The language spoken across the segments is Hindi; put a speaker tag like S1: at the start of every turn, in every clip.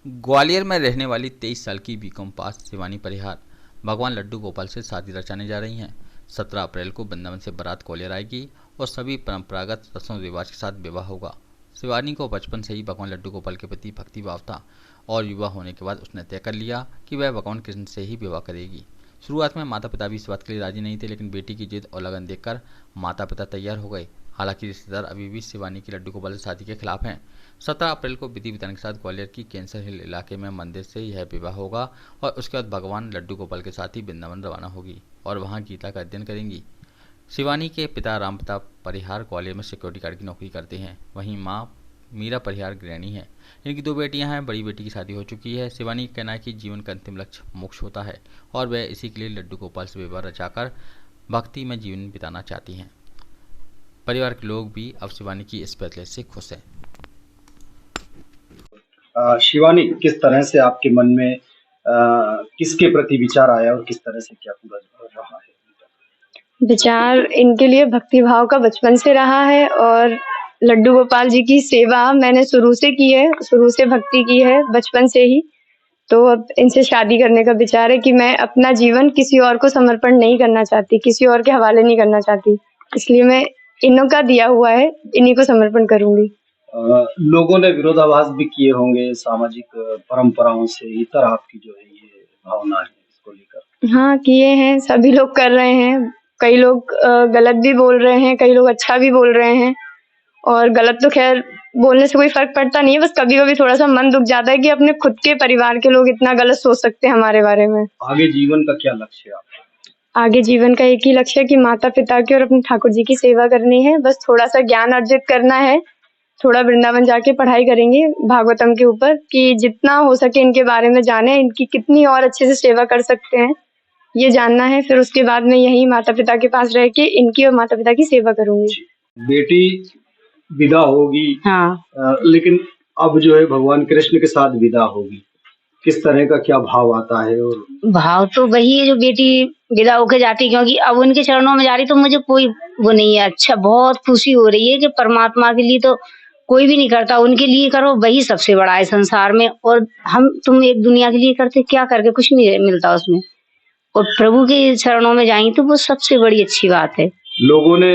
S1: ग्वालियर में रहने वाली 23 साल की बीकॉम पास शिवानी परिहार भगवान लड्डू गोपाल से शादी रचाने जा रही हैं। 17 अप्रैल को वृंदावन से बारात ग्वालियर आएगी और सभी परंपरागत रस्म रिवाज के साथ विवाह होगा। शिवानी को बचपन से ही भगवान लड्डू गोपाल के प्रति भक्ति भाव था और युवा होने के बाद उसने तय कर लिया कि वह भगवान कृष्ण से ही विवाह करेगी। शुरुआत में माता पिता भी इस बात के लिए राजी नहीं थे, लेकिन बेटी की जिद और लगन देखकर माता पिता तैयार हो गए। हालांकि रिश्तेदार अभी भी शिवानी की लड्डू गोपाल से शादी के खिलाफ हैं। 17 अप्रैल को विधि विधान के साथ ग्वालियर की कैंसर हिल इलाके में मंदिर से यह विवाह होगा और उसके बाद भगवान लड्डू गोपाल के साथ ही वृंदावन रवाना होगी और वहां गीता का अध्ययन करेंगी। शिवानी के पिता राम प्रताप परिहार ग्वालियर में सिक्योरिटी गार्ड की नौकरी करते हैं। वहीं मां मीरा परिहार गृहिणी है। इनकी 2 बेटियां हैं। बड़ी बेटी की शादी हो चुकी है। शिवानी का कहना है कि जीवन का अंतिम लक्ष्य मोक्ष होता है और वह इसी के लिए लड्डू गोपाल से विवाह रचाकर भक्ति में जीवन बिताना चाहती हैं। परिवार के लोग भी अब शिवानी की इस फैसले से खुश हैं।
S2: शिवानी, किस तरह से आपके मन में किसके प्रति विचार आया और किस तरह से क्या पूरा रहा है?
S3: विचार इनके लिए भक्ति भाव का बचपन से रहा है और लड्डू गोपाल जी की सेवा मैंने शुरू से की है, शुरू से भक्ति की है बचपन से ही। तो अब इनसे शादी करने का विचार है कि मैं अपना जीवन किसी और को समर्पण नहीं करना चाहती, किसी और के हवाले नहीं करना चाहती, इसलिए मैं इन्हों का दिया हुआ है, इन्हीं को समर्पण करूंगी।
S2: लोगों ने विरोधाभास भी किए होंगे सामाजिक परंपराओं से, इतर आपकी जो है ये भावना है इसको लेकर।
S3: हाँ, किए हैं, सभी लोग कर रहे हैं। कई लोग गलत भी बोल रहे हैं, कई लोग अच्छा भी बोल रहे हैं। और गलत तो खैर बोलने से कोई फर्क पड़ता नहीं है, बस कभी कभी थोड़ा सा मन दुख जाता है कि अपने खुद के परिवार के लोग इतना गलत सोच सकते हैं हमारे बारे में।
S2: आगे जीवन का क्या लक्ष्य है आपका?
S3: आगे जीवन का एक ही लक्ष्य है कि माता पिता की और अपने ठाकुर जी की सेवा करनी है। बस थोड़ा सा ज्ञान अर्जित करना है, थोड़ा वृंदावन जाके पढ़ाई करेंगे भागवतम के ऊपर कि जितना हो सके इनके बारे में जाने, इनकी कितनी और अच्छे से सेवा कर सकते हैं ये जानना है। फिर उसके बाद मैं यही माता पिता के पास रह के इनकी और माता पिता की सेवा करूंगी।
S2: बेटी विदा होगी।
S3: हाँ।
S2: लेकिन अब जो है भगवान कृष्ण के साथ विदा होगी, किस तरह का क्या भाव आता है? और
S4: भाव तो वही है जो बेटी विदा होके जाती, क्योंकि अब उनके चरणों में जा रही तो मुझे कोई वो नहीं है। अच्छा, बहुत खुशी हो रही है कि परमात्मा के लिए तो कोई भी नहीं करता, उनके लिए करो वही सबसे बड़ा है संसार में। और तुम एक दुनिया के लिए करते, क्या करके कुछ नहीं मिलता उसमें, और प्रभु के चरणों में जाएंगे तो वो सबसे बड़ी अच्छी बात है।
S2: लोगों ने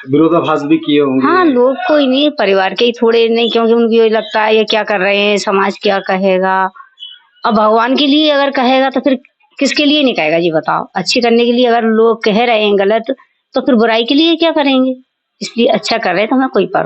S2: विरोधाभास भी किए होंगे।
S4: हाँ, लोग कोई नहीं, परिवार के ही थोड़े नहीं, क्योंकि उनको ये लगता है ये क्या कर रहे हैं, समाज क्या कहेगा। अब भगवान के लिए अगर कहेगा तो फिर किसके लिए नहीं कहेगा जी बताओ। अच्छी करने के लिए अगर लोग कह रहे हैं गलत, तो फिर बुराई के लिए क्या करेंगे। इसलिए अच्छा कर रहे हैं तो हमें कोई परवाह